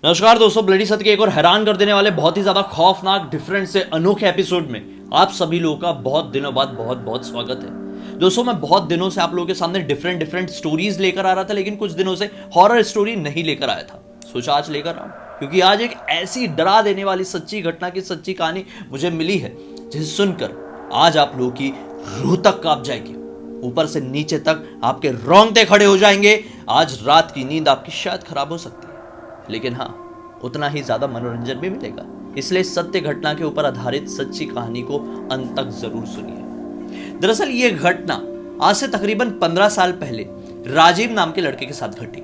नमस्कार दोस्तों, ब्लडी सत्य के एक और हैरान कर देने वाले बहुत ही ज्यादा खौफनाक, डिफरेंट से अनोखे एपिसोड में आप सभी लोगों का बहुत दिनों बाद बहुत बहुत स्वागत है। दोस्तों, मैं बहुत दिनों से आप लोगों के सामने डिफरेंट स्टोरीज लेकर आ रहा था, लेकिन कुछ दिनों से हॉरर स्टोरी नहीं लेकर आया था। सोचा आज लेकर आऊं, क्योंकि आज एक ऐसी डरा देने वाली सच्ची घटना की सच्ची कहानी मुझे मिली है, जिसे सुनकर आज आप लोगों की रूह तक कांप जाएगी, ऊपर से नीचे तक आपके रोंगटे खड़े हो जाएंगे। आज रात की नींद आपकी शायद खराब हो सकती है, लेकिन हाँ, उतना ही ज्यादा मनोरंजन भी मिलेगा। इसलिए सत्य घटना के ऊपर आधारित सच्ची कहानी को अंत तक जरूर सुनिए। दरअसल ये घटना आज से तकरीबन 15 साल पहले राजीव नाम के लड़के के साथ घटी।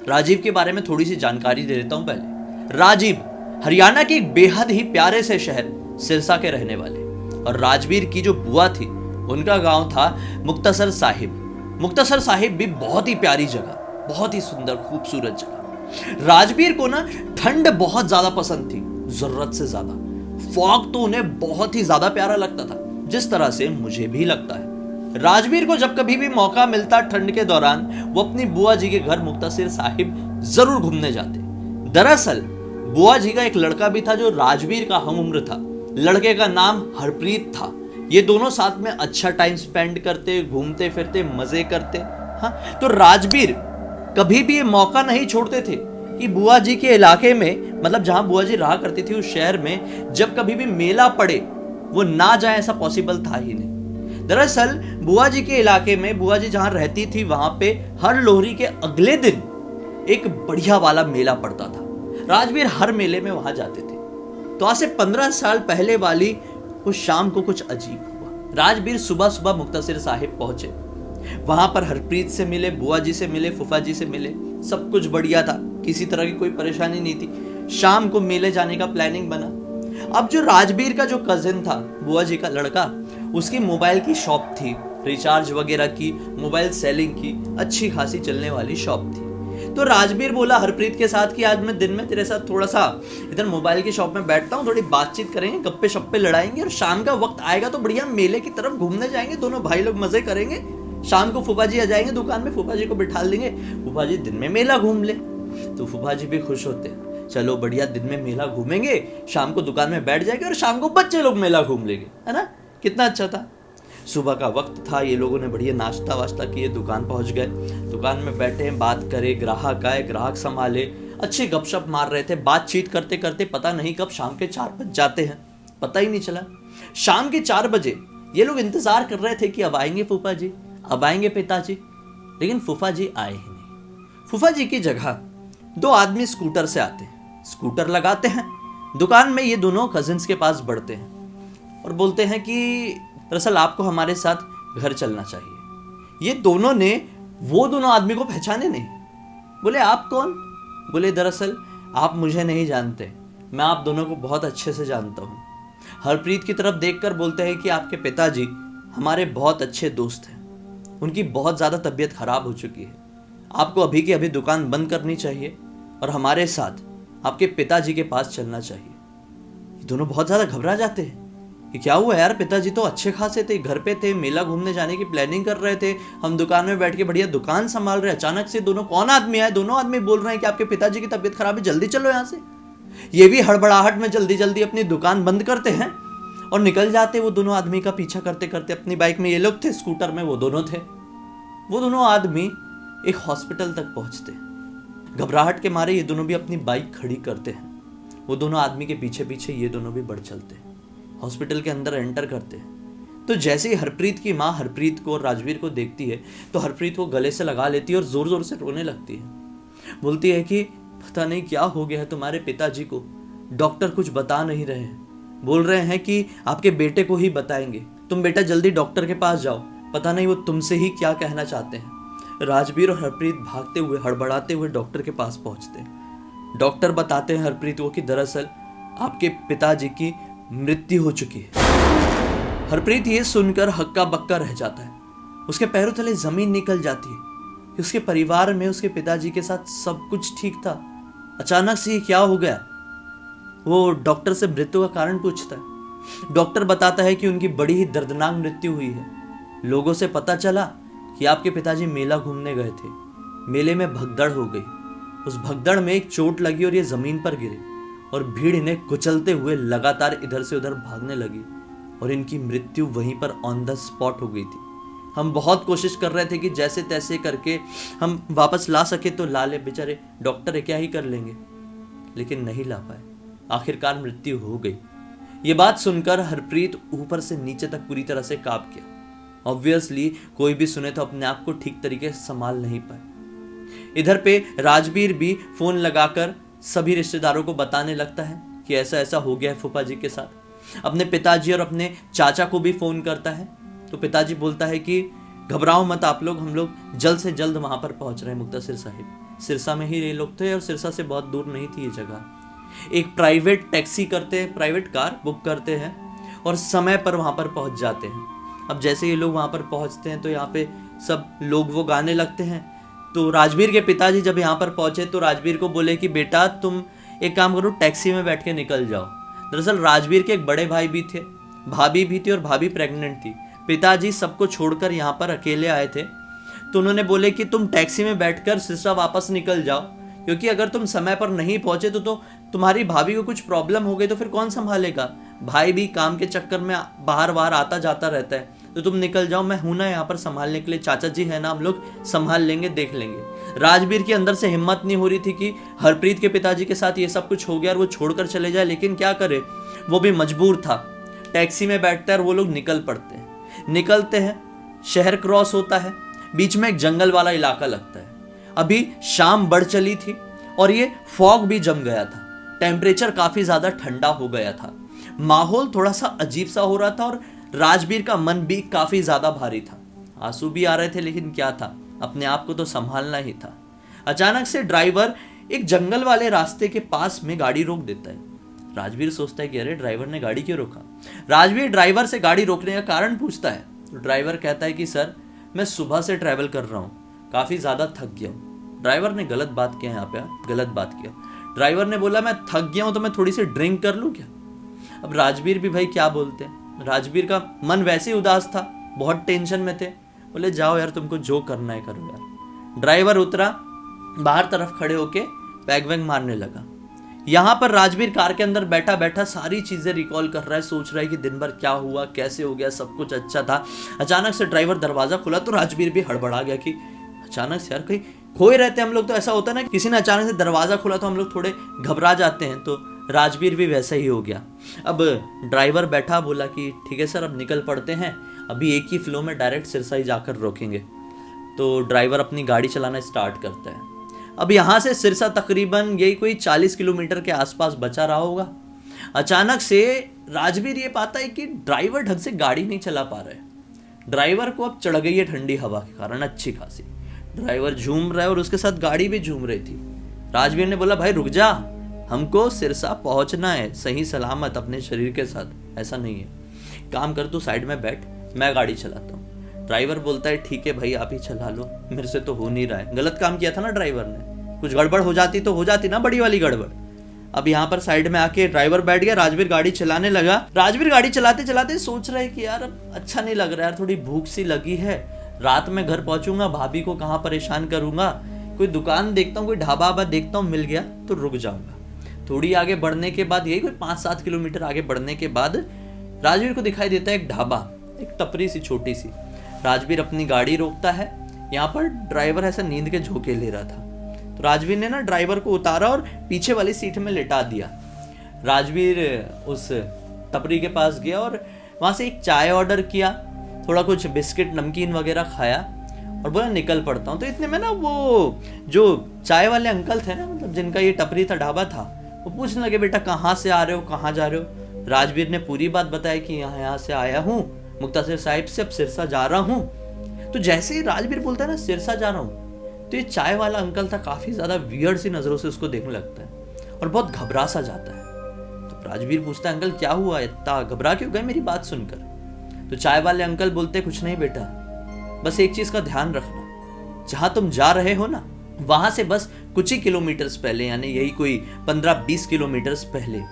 राजीव के बारे में थोड़ी सी जानकारी दे देता हूं पहले। राजीव हरियाणा के एक बेहद ही प्यारे से शहर सिरसा के रहने वाले, और राजवीर की जो बुआ थी उनका गांव था मुक्तसर साहिब। मुक्तसर साहिब भी बहुत ही प्यारी जगह, बहुत ही सुंदर खूबसूरत जगह। राजवीर को ना ठंड बहुत ज्यादा पसंद थी, जरूरत से ज्यादा। फॉग तो उन्हें बहुत ही ज्यादा प्यारा लगता था, जिस तरह से मुझे भी लगता है। राजवीर को जब कभी भी मौका मिलता ठंड के दौरान, वो अपनी बुआ जी के घर मुक्तसर साहिब जरूर घूमने जाते। दरअसल बुआ जी का एक लड़का भी था जो राजवीर का हम उम्र था। लड़के का नाम हरप्रीत था। ये दोनों साथ में अच्छा टाइम स्पेंड करते, घूमते फिरते, मजे करते। हाँ, तो राजवीर कभी भी ये मौका नहीं छोड़ते थे कि बुआ जी के इलाके में, मतलब जहां बुआ जी रहा करती थी उस शहर में, जब कभी भी मेला पड़े वो ना जाए, ऐसा पॉसिबल था ही नहीं। दरअसल बुआ जी के इलाके में, बुआ जी जहां रहती थी वहां पे हर लोहरी के अगले दिन एक बढ़िया वाला मेला पड़ता था। राजवीर हर मेले में वहां जाते थे। तो आज से 15 साल पहले वाली उस शाम को कुछ अजीब हुआ। राजवीर सुबह सुबह मुक्तसर साहिब पहुंचे। वहां पर हरप्रीत से मिले, बुआ जी से मिले, फूफा जी से मिले। सब कुछ बढ़िया था, किसी तरह की कोई परेशानी नहीं थी। शाम को मेले जाने का प्लानिंग बना। अब जो राजवीर का जो कजिन था, बुआ जी का लड़का, उसकी मोबाइल की शॉप थी, रिचार्ज वगैरह की, मोबाइल सेलिंग की अच्छी खासी चलने वाली शॉप थी। तो राजवीर बोला हरप्रीत के साथ कि आज मैं दिन में तेरे साथ थोड़ा सा इधर मोबाइल की शॉप में बैठता हूँ, थोड़ी बातचीत करेंगे, गप्पे शप्पे लड़ाएंगे, और शाम का वक्त आएगा तो बढ़िया मेले की तरफ घूमने जाएंगे, दोनों भाई लोग मजे करेंगे। शाम को फूफा जी आ जाएंगे दुकान में, फूफा जी को बिठा देंगे, फूफा जी दिन में मेला घूम ले। तो फूफा जी भी खुश होते, चलो बढ़िया, दिन में मेला घूमेंगे, शाम को दुकान में बैठ जाएंगे, और शाम को बच्चे लोग मेला घूम लेंगे, है ना। कितना अच्छा था। सुबह का वक्त था, ये लोगों ने बढ़िया नाश्ता वाश्ता किए, दुकान पहुंच गए। दुकान में बैठे, बात करे, ग्राहक आए, ग्राहक संभाले, अच्छे गपशप मार रहे थे। बातचीत करते करते पता नहीं कब शाम के 4 बज जाते हैं, पता ही नहीं चला। शाम के 4 बजे ये लोग इंतजार कर रहे थे कि अब आएंगे फूफा जी, अब आएंगे पिताजी, लेकिन फूफा जी आए ही नहीं। फूफा जी की जगह 2 आदमी स्कूटर से आते हैं, स्कूटर लगाते हैं, दुकान में ये दोनों कजिन्स के पास बढ़ते हैं और बोलते हैं कि दरअसल आपको हमारे साथ घर चलना चाहिए। ये दोनों ने वो दोनों आदमी को पहचाने नहीं। बोले आप कौन? बोले दरअसल आप मुझे नहीं जानते, मैं आप दोनों को बहुत अच्छे से जानता हूँ। हरप्रीत की तरफ देखकर बोलते हैं कि आपके पिताजी हमारे बहुत अच्छे दोस्त हैं, उनकी बहुत ज़्यादा तबीयत खराब हो चुकी है, आपको अभी की अभी दुकान बंद करनी चाहिए और हमारे साथ आपके पिताजी के पास चलना चाहिए। ये दोनों बहुत ज़्यादा घबरा जाते हैं कि क्या हुआ यार, पिताजी तो अच्छे खासे थे, घर पे थे, मेला घूमने जाने की प्लानिंग कर रहे थे, हम दुकान में बैठ के बढ़िया दुकान संभाल रहे, अचानक से दोनों कौन आदमी आए? दोनों आदमी बोल रहे हैं कि आपके पिताजी की तबीयत खराब है, जल्दी चलो यहाँ से। ये भी हड़बड़ाहट में जल्दी जल्दी अपनी दुकान बंद करते हैं और निकल जाते। वो दोनों आदमी का पीछा करते करते अपनी बाइक में, ये लोग थे स्कूटर में, वो दोनों थे। वो दोनों आदमी एक हॉस्पिटल तक पहुंचते हैं। घबराहट के मारे ये दोनों भी अपनी बाइक खड़ी करते हैं। वो दोनों आदमी के पीछे पीछे ये दोनों भी बढ़ चलते हैं, हॉस्पिटल के अंदर एंटर करते हैं। तो जैसे ही हरप्रीत की माँ हरप्रीत को और राजवीर को देखती है, तो हरप्रीत को गले से लगा लेती है और जोर जोर से रोने लगती है। बोलती है कि पता नहीं क्या हो गया है तुम्हारे पिताजी को, डॉक्टर कुछ बता नहीं रहे हैं, बोल रहे हैं कि आपके बेटे को ही बताएंगे, तुम बेटा जल्दी डॉक्टर के पास जाओ, पता नहीं वो तुमसे ही क्या कहना चाहते हैं। राजवीर और हरप्रीत भागते हुए, हड़बड़ाते हुए डॉक्टर के पास पहुंचते हैं। डॉक्टर बताते हैं हरप्रीत को कि दरअसल आपके पिताजी की मृत्यु हो चुकी है। हरप्रीत ये सुनकर हक्का बक्का रह जाता है, उसके पैरों तले जमीन निकल जाती है। उसके परिवार में उसके पिताजी के साथ सब कुछ ठीक था, अचानक से ये क्या हो गया? वो डॉक्टर से मृत्यु का कारण पूछता है। डॉक्टर बताता है कि उनकी बड़ी ही दर्दनाक मृत्यु हुई है। लोगों से पता चला कि आपके पिताजी मेला घूमने गए थे, मेले में भगदड़ हो गई, उस भगदड़ में एक चोट लगी और ये जमीन पर गिरे और भीड़ इन्हें कुचलते हुए लगातार इधर से उधर भागने लगी और इनकी मृत्यु वहीं पर ऑन द स्पॉट हो गई थी। हम बहुत कोशिश कर रहे थे कि जैसे तैसे करके हम वापस ला सके तो ला ले, बेचारे डॉक्टर है क्या ही कर लेंगे, लेकिन नहीं ला पाए। आखिरकार मृत्यु हो गई। ये बात सुनकर हरप्रीत ऊपर से नीचे तक पूरी तरह से कांप गया। ऑब्वियसली कोई भी सुने तो अपने आप को ठीक तरीके से संभाल नहीं पाए। इधर पे राजवीर भी फोन लगाकर सभी रिश्तेदारों को बताने लगता है कि ऐसा ऐसा हो गया है फूफा जी के साथ। अपने पिताजी और अपने चाचा को भी फोन करता है तो पिताजी बोलता है कि घबराओ मत आप लोग, हम लोग जल्द से जल्द वहां पर पहुंच रहे हैं मुक्तासिर साहिब। सिरसा में ही ये लोग थे और सिरसा से बहुत दूर नहीं थी ये जगह। एक प्राइवेट टैक्सी करते हैं, प्राइवेट कार बुक करते हैं और समय पर वहां पर पहुंच जाते हैं। अब जैसे ये लोग वहां पर पहुंचते हैं तो यहाँ पे सब लोग वो गाने लगते हैं। तो राजवीर के पिताजी जब यहाँ पर पहुंचे तो राजवीर को बोले कि बेटा तुम एक काम करो, टैक्सी में बैठ के निकल जाओ। दरअसल राजवीर के एक बड़े भाई भी थे, भाभी भी थी और भाभी प्रेग्नेंट थी। पिताजी सबको छोड़कर यहाँ पर अकेले आए थे तो उन्होंने बोले कि तुम टैक्सी में बैठकर सिरसा वापस निकल जाओ, क्योंकि अगर तुम समय पर नहीं पहुंचे तो तुम्हारी भाभी को कुछ प्रॉब्लम हो गई तो फिर कौन संभालेगा। भाई भी काम के चक्कर में बाहर बाहर आता जाता रहता है, तो तुम निकल जाओ, मैं हूं ना यहाँ पर संभालने के लिए, चाचा जी है ना, हम लोग संभाल लेंगे, देख लेंगे। राजवीर के अंदर से हिम्मत नहीं हो रही थी कि हरप्रीत के पिताजी के साथ ये सब कुछ हो गया और वो छोड़कर चले जाए, लेकिन क्या करे, वो भी मजबूर था। टैक्सी में बैठता है और वो लोग निकल पड़ते हैं। निकलते हैं, शहर क्रॉस होता है, बीच में एक जंगल वाला इलाका लगता है। अभी शाम बढ़ चली थी और ये फॉग भी जम गया था। टेम्परेचर काफी ज्यादा ठंडा हो गया था, माहौल थोड़ा सा अजीब सा हो रहा था और राजवीर का मन भी काफी ज्यादा भारी था। आंसू भी आ रहे थे, लेकिन क्या था, अपने आप को तो संभालना ही था। अचानक से ड्राइवर एक जंगल वाले रास्ते के पास में गाड़ी रोक देता है। राजवीर सोचता है कि अरे ड्राइवर ने गाड़ी क्यों रोका। राजवीर ड्राइवर से गाड़ी रोकने का कारण पूछता है तो ड्राइवर कहता है कि सर मैं सुबह से ट्रैवल कर रहा हूँ, काफी ज्यादा थक गया हूँ। ड्राइवर ने गलत बात किया, यहाँ पे गलत बात किया। ड्राइवर ने बोला मैं थक गया हूँ तो मैं थोड़ी सी ड्रिंक कर लूँ क्या। अब राजवीर भी भाई क्या बोलते हैं, राजवीर का मन वैसे ही उदास था, बहुत टेंशन में थे। बोले जाओ यार, तुमको जो करना है करो यार। ड्राइवर उतरा, बाहर तरफ खड़े होके पैग वैग मारने लगा। यहाँ पर राजवीर कार के अंदर बैठा बैठा सारी चीजें रिकॉल कर रहा है, सोच रहा है कि दिन भर क्या हुआ, कैसे हो गया, सब कुछ अच्छा था। अचानक से ड्राइवर दरवाजा खुला तो राजवीर भी हड़बड़ा गया कि अचानक से यार कहीं खोए रहते हम लोग, तो ऐसा होता है ना, किसी ने अचानक से दरवाजा खुला तो हम लोग थोड़े घबरा जाते हैं, तो राजवीर भी वैसा ही हो गया। अब ड्राइवर बैठा, बोला कि ठीक है सर अब निकल पड़ते हैं, अभी एक ही फ्लो में डायरेक्ट सिरसा ही जाकर रोकेंगे। तो ड्राइवर अपनी गाड़ी चलाना स्टार्ट करता है। अब यहाँ से सिरसा तकरीबन यही कोई 40 किलोमीटर के आसपास बचा रहा होगा। अचानक से राजवीर ये पाता है कि ड्राइवर ढंग से गाड़ी नहीं चला पा रहा है। ड्राइवर को अब चढ़ गई है ठंडी हवा के कारण अच्छी खासी। ड्राइवर झूम रहा है और उसके साथ गाड़ी भी झूम रही थी। राजवीर ने बोला भाई रुक जा, हमको सिरसा पहुंचना है सही सलामत अपने शरीर के साथ, ऐसा नहीं है, काम कर तू साइड में बैठ, मैं गाड़ी चलाता हूँ। ड्राइवर बोलता है ठीक है भाई आप ही चला लो, मेरे से तो हो नहीं रहा है। गलत काम किया था ना ड्राइवर ने, कुछ गड़बड़ हो जाती तो हो जाती ना बड़ी वाली गड़बड़। अब यहाँ पर साइड में आके ड्राइवर बैठ गया, राजवीर गाड़ी चलाने लगा। राजवीर गाड़ी चलाते चलाते सोच रहा है कि यार अब अच्छा नहीं लग रहा है, थोड़ी भूख सी लगी है, रात में घर पहुंचूंगा, भाभी को कहाँ परेशान करूंगा, कोई दुकान देखता हूँ, कोई ढाबा देखता हूँ, मिल गया तो रुक जाऊंगा। थोड़ी आगे बढ़ने के बाद, यही कोई 5-7 किलोमीटर आगे बढ़ने के बाद राजवीर को दिखाई देता है एक ढाबा, एक टपरी सी छोटी सी। राजवीर अपनी गाड़ी रोकता है। यहाँ पर ड्राइवर ऐसा नींद के झोंके ले रहा था, तो राजवीर ने ना ड्राइवर को उतारा और पीछे वाली सीट में लेटा दिया। राजवीर उस टपरी के पास गया और वहाँ से एक चाय ऑर्डर किया, थोड़ा कुछ बिस्किट नमकीन वगैरह खाया और बोला निकल पड़ता हूँ। तो इतने में ना वो जो चाय वाले अंकल थे ना, मतलब जिनका ये टपरी था, ढाबा था, वो पूछने लगे बेटा कहाँ से आ रहे हो, कहाँ जा रहे हो। राजवीर ने पूरी बात बताई कि यहाँ से आया हूँ, मुक्तासिर साहिब से अब सिरसा जा रहा हूँ। तो जैसे ही राजवीर बोलता है ना सिरसा जा रहा हूँ, तो ये चाय वाला अंकल था, काफी ज्यादा वियर्ड सी नजरों से उसको देखने लगता है और बहुत घबरा सा जाता है। तो राजवीर पूछता है अंकल क्या हुआ, इतना घबरा क्यों गए मेरी बात सुनकर। तो चाय वाले अंकल बोलते कुछ नहीं बेटा, बस एक चीज का ध्यान रखना, जहां तुम जा रहे हो ना वहां से बस कुछ ही किलोमीटर्स पहले, यानी यही कोई 15-20 किलोमीटर्स पहले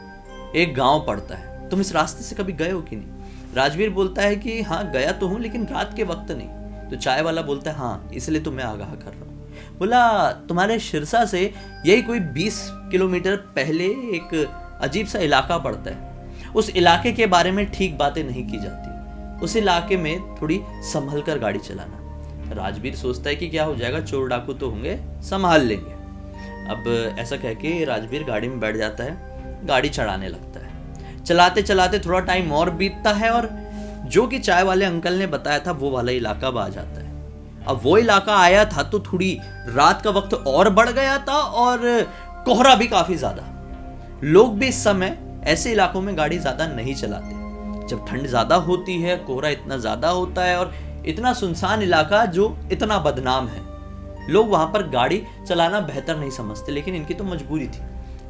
एक गांव पड़ता है, तुम इस रास्ते से कभी गए हो कि नहीं। राजवीर बोलता है कि हाँ गया तो हूँ, लेकिन रात के वक्त नहीं। तो चाय वाला बोलता है हाँ इसलिए तो मैं आगाह कर रहा हूँ। बोला तुम्हारे सिरसा से यही कोई 20 किलोमीटर पहले एक अजीब सा इलाका पड़ता है, उस इलाके के बारे में ठीक बातें नहीं की जाती, उस इलाके में थोड़ी संभल कर गाड़ी चलाना। राजवीर सोचता है कि क्या हो जाएगा, चोर डाकू तो होंगे, संभाल लेंगे। अब ऐसा कह के राजवीर गाड़ी में बैठ जाता है, गाड़ी चढ़ाने लगता है। चलाते चलाते थोड़ा टाइम और बीतता है और जो कि चाय वाले अंकल ने बताया था वो वाला इलाका आ जाता है। अब वो इलाका आया था तो थोड़ी रात का वक्त और बढ़ गया था और कोहरा भी काफी ज्यादा। लोग भी इस समय ऐसे इलाकों में गाड़ी ज्यादा नहीं चलाते। जब ठंड ज्यादा होती है, कोहरा इतना ज्यादा होता है और इतना सुनसान इलाका जो इतना बदनाम है, लोग वहां पर गाड़ी चलाना बेहतर नहीं समझते, लेकिन इनकी तो मजबूरी थी।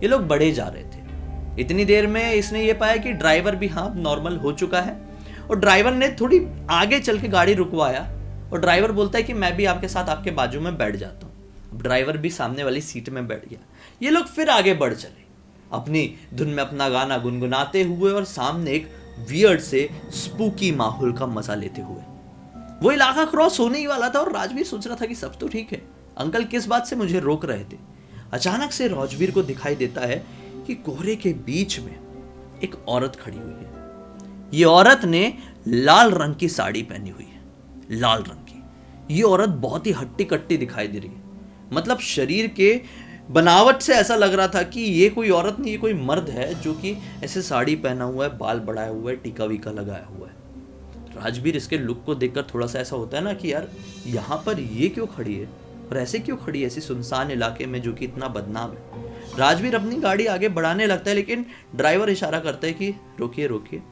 ये लोग बढ़े जा रहे थे। इतनी देर में इसने ये पाया कि ड्राइवर भी हाँ नॉर्मल हो चुका है और ड्राइवर ने थोड़ी आगे चल के गाड़ी रुकवाया और ड्राइवर बोलता है कि मैं भी आपके साथ आपके बाजू में बैठ जाता हूँ। अब ड्राइवर भी सामने वाली सीट में बैठ गया। ये लोग फिर आगे बढ़ चले अपनी धुन में अपना गाना गुनगुनाते हुए और सामने एक वियर्ड से स्पूकी माहौल का मजा लेते हुए। वो इलाका क्रॉस होने ही वाला था और राजवीर सोच रहा था कि सब तो ठीक है, अंकल किस बात से मुझे रोक रहे थे। अचानक से राजवीर को दिखाई देता है कि कोहरे के बीच में एक औरत खड़ी हुई है। ये औरत ने लाल रंग की साड़ी पहनी हुई है, लाल रंग की। ये औरत बहुत ही हट्टी कट्टी दिखाई दे रही है, मतलब शरीर के बनावट से ऐसा लग रहा था कि ये कोई औरत नहीं, ये कोई मर्द है जो कि ऐसे साड़ी पहना हुआ है, बाल बढ़ाया हुआ है, टीका वीका लगाया हुआ है। राजवीर इसके लुक को देखकर थोड़ा सा ऐसा होता है ना कि यार यहाँ पर ये क्यों खड़ी है और ऐसे क्यों खड़ी है ऐसी सुनसान इलाके में जो कि इतना बदनाम है। राजवीर अपनी गाड़ी आगे बढ़ाने लगता है लेकिन ड्राइवर इशारा करता है कि रोकिए रोकिए।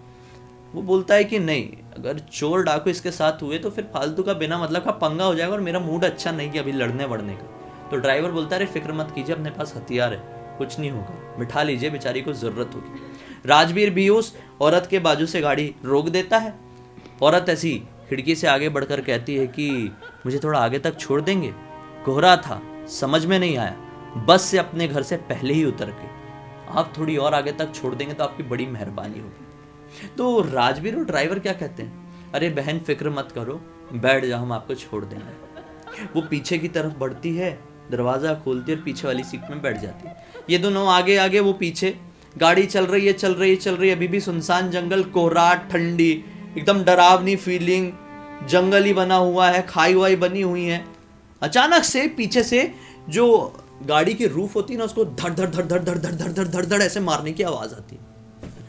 वो बोलता है कि नहीं, अगर चोर डाकू इसके साथ हुए तो फिर फालतू का बिना मतलब का पंगा हो जाएगा और मेरा मूड अच्छा नहीं है अभी लड़ने वड़ने का। तो ड्राइवर बोलता है अरे फिक्र मत कीजिए, अपने पास हथियार है, कुछ नहीं होगा, बिठा लीजिए, बेचारी को जरूरत होगी। राजवीर भी उस औरत के बाजू से गाड़ी रोक देता है। औरत ऐसी खिड़की से आगे बढ़कर कहती है कि मुझे थोड़ा आगे तक छोड़ देंगे, कोहरा था, समझ में नहीं आया, बस से अपने घर से पहले ही उतर के आप थोड़ी और आगे तक छोड़ देंगे तो आपकी बड़ी मेहरबानी होगी। तो राजवीर और ड्राइवर क्या कहते हैं, अरे बहन फिक्र मत करो, बैठ जाओ, हम आपको छोड़ देंगे। वो पीछे की तरफ बढ़ती है, दरवाजा खोलती है और पीछे वाली सीट में बैठ जाती है। ये दोनों आगे आगे, वो पीछे। गाड़ी चल रही है चल रही है चल रही है, अभी भी सुनसान जंगल, कोहरा, ठंडी, एकदम डरावनी फीलिंग, जंगल ही बना हुआ है, खाई वाई बनी हुई है। अचानक से पीछे से जो गाड़ी की रूफ होती है ना, उसको धड़ धड़ धड़ धड़ धड़ धड़ धड़ धड़ धड़ धड़ ऐसे मारने की आवाज आती है।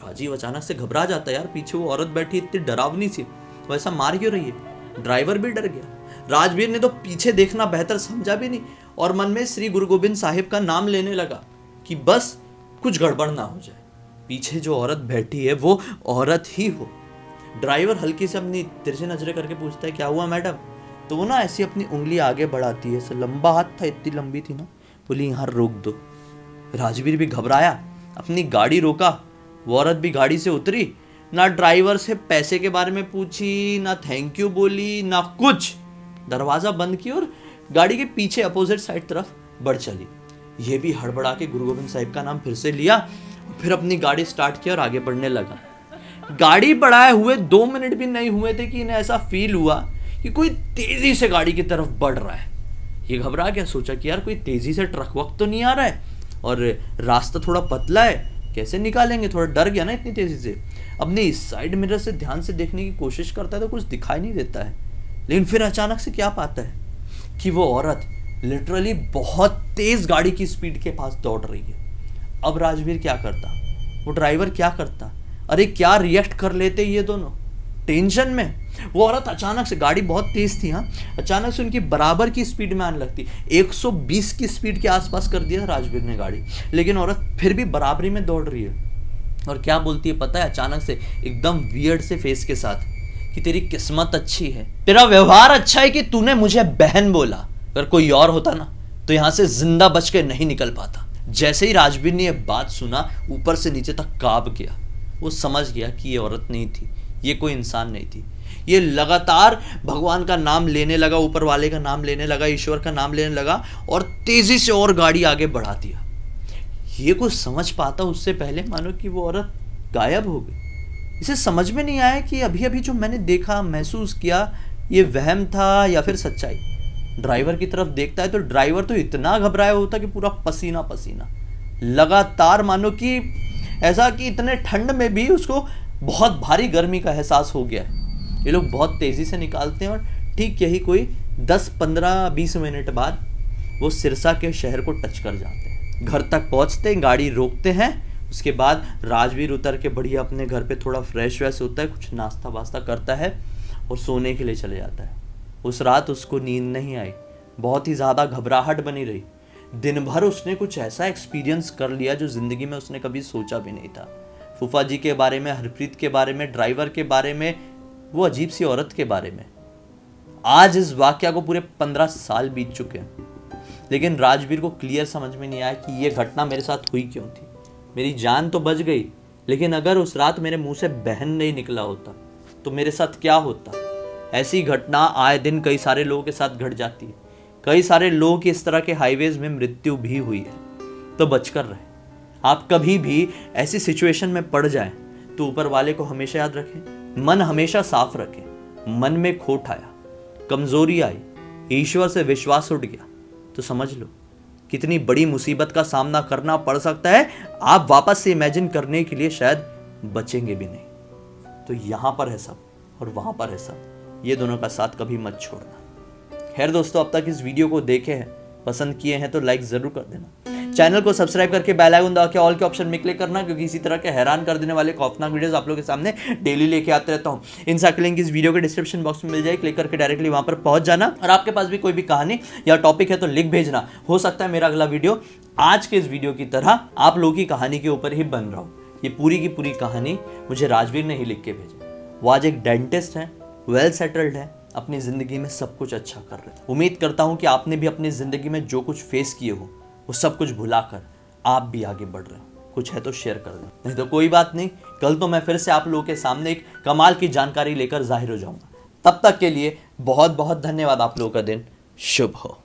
राजीव अचानक से घबरा जाता है, यार पीछे वो औरत बैठी इतनी डरावनी सी, वो ऐसा मार क्यों रही है। ड्राइवर भी डर गया। राजवीर ने तो पीछे देखना बेहतर समझा भी नहीं और मन में श्री गुरु गोबिंद साहिब का नाम लेने लगा कि बस कुछ गड़बड़ ना हो जाए, पीछे जो औरत बैठी है वो औरत ही हो। ड्राइवर हल्की से अपनी तिरछी नजरें करके पूछता है क्या हुआ मैडम। तो वो ना ऐसी अपनी उंगली आगे बढ़ाती है, ऐसा लंबा हाथ था, इतनी लंबी थी ना, बोली यहाँ रोक दो। राजवीर भी घबराया, अपनी गाड़ी रोका। वो औरत भी गाड़ी से उतरी, ना ड्राइवर से पैसे के बारे में पूछी, ना थैंक यू बोली, ना कुछ। दरवाजा बंद किया और गाड़ी के पीछे अपोजिट साइड तरफ बढ़ चली। ये भी हड़बड़ा के गुरु गोबिंद साहिब का नाम फिर से लिया, फिर अपनी गाड़ी स्टार्ट किया और आगे बढ़ने लगा। गाड़ी बढ़ाए हुए 2 मिनट भी नहीं हुए थे कि इन्हें ऐसा फील हुआ कि कोई तेजी से गाड़ी की तरफ बढ़ रहा है। ये घबरा गया, सोचा कि यार कोई तेजी से ट्रक वक्त तो नहीं आ रहा है और रास्ता थोड़ा पतला है, कैसे निकालेंगे। थोड़ा डर गया ना इतनी तेजी से। अपने साइड मिरर से ध्यान से देखने की कोशिश करता है तो कुछ दिखाई नहीं देता है, लेकिन फिर अचानक से क्या पाता है कि वो औरत लिटरली बहुत तेज गाड़ी की स्पीड के पास दौड़ रही है। अब राजवीर क्या करता, वो ड्राइवर क्या करता, अरे क्या रिएक्ट कर लेते ये दोनों टेंशन में। वो औरत अचानक से, गाड़ी बहुत तेज थी हाँ, अचानक से उनकी बराबर की स्पीड में आने लगती। 120 की स्पीड के आसपास कर दिया राजवीर ने गाड़ी, लेकिन औरत फिर भी बराबरी में दौड़ रही है। और क्या बोलती है पता है, अचानक से एकदम वियर्ड से फेस के साथ कि तेरी किस्मत अच्छी है, तेरा व्यवहार अच्छा है कि तूने मुझे बहन बोला, अगर कोई और होता ना तो यहां से जिंदा बच के नहीं निकल पाता। जैसे ही राजवीर ने यह बात सुना, ऊपर से नीचे तक कांप गया। वो समझ गया कि ये औरत नहीं थी, ये कोई इंसान नहीं थी। ये लगातार भगवान का नाम लेने लगा, ऊपर वाले का नाम लेने लगा, ईश्वर का नाम लेने लगा और तेजी से और गाड़ी आगे बढ़ा दिया। ये कुछ समझ पाता उससे पहले मानो कि वो औरत गायब हो गई। इसे समझ में नहीं आया कि अभी अभी जो मैंने देखा महसूस किया ये वहम था या फिर सच्चाई। ड्राइवर की तरफ देखता है तो ड्राइवर तो इतना घबराया होता कि पूरा पसीना पसीना, लगातार मानो कि ऐसा कि इतने ठंड में भी उसको बहुत भारी गर्मी का एहसास हो गया है। ये लोग बहुत तेज़ी से निकालते हैं और ठीक यही कोई 10-15-20 मिनट बाद वो सिरसा के शहर को टच कर जाते हैं। घर तक पहुंचते हैं, गाड़ी रोकते हैं, उसके बाद राजवीर उतर के बढ़िया अपने घर पे थोड़ा फ्रेश व्रेश होता है, कुछ नाश्ता वास्ता करता है और सोने के लिए चले जाता है। उस रात उसको नींद नहीं आई, बहुत ही ज़्यादा घबराहट बनी रही। दिन भर उसने कुछ ऐसा एक्सपीरियंस कर लिया जो ज़िंदगी में उसने कभी सोचा भी नहीं था। फूफा जी के बारे में, हरप्रीत के बारे में, ड्राइवर के बारे में, वो अजीब सी औरत के बारे में। आज इस वाकया को पूरे 15 साल बीत चुके हैं, लेकिन राजवीर को क्लियर समझ में नहीं आया कि ये घटना मेरे साथ हुई क्यों थी। मेरी जान तो बच गई, लेकिन अगर उस रात मेरे मुंह से बहन नहीं निकला होता तो मेरे साथ क्या होता। ऐसी घटना आए दिन कई सारे लोगों के साथ घट जाती है। कई सारे लोगों की इस तरह के हाईवेज में मृत्यु भी हुई है। तो बचकर रहे। आप कभी भी ऐसी सिचुएशन में पड़ जाएं तो ऊपर वाले को हमेशा याद रखें, मन हमेशा साफ रखें। मन में खोट आया, कमजोरी आई, ईश्वर से विश्वास उठ गया तो समझ लो कितनी बड़ी मुसीबत का सामना करना पड़ सकता है। आप वापस से इमेजिन करने के लिए शायद बचेंगे भी नहीं। तो यहां पर है सब और वहां पर है सब, ये दोनों का साथ कभी मत छोड़ना। खैर दोस्तों, अब तक इस वीडियो को देखे हैं, पसंद किए हैं तो लाइक जरूर कर देना। चैनल को सब्सक्राइब करके बेल आइकन दबा के ऑल के ऑप्शन में क्लिक करना, क्योंकि इसी तरह के हैरान कर देने वाले खौफनाक वीडियोस आप लोगों के सामने डेली लेके आते रहता हूँ। इन सबके लिंक इस वीडियो के डिस्क्रिप्शन बॉक्स में मिल जाए, क्लिक करके डायरेक्टली वहां पर पहुंच जाना। और आपके पास भी कोई भी कहानी या टॉपिक है तो लिख भेजना। हो सकता है मेरा अगला वीडियो आज के इस वीडियो की तरह आप लोगों की कहानी के ऊपर ही बन रहा हो। ये पूरी की पूरी कहानी मुझे राजवीर ने ही लिख के भेजी। वो आज एक डेंटिस्ट है, वेल सेटल्ड है, अपनी ज़िंदगी में सब कुछ अच्छा कर रहे थे। उम्मीद करता हूँ कि आपने भी अपनी ज़िंदगी में जो कुछ फेस किए हो वो सब कुछ भुलाकर आप भी आगे बढ़ रहे हो। कुछ है तो शेयर कर दें, नहीं तो कोई बात नहीं, कल तो मैं फिर से आप लोगों के सामने एक कमाल की जानकारी लेकर जाहिर हो जाऊंगा। तब तक के लिए बहुत बहुत धन्यवाद। आप लोगों का दिन शुभ हो।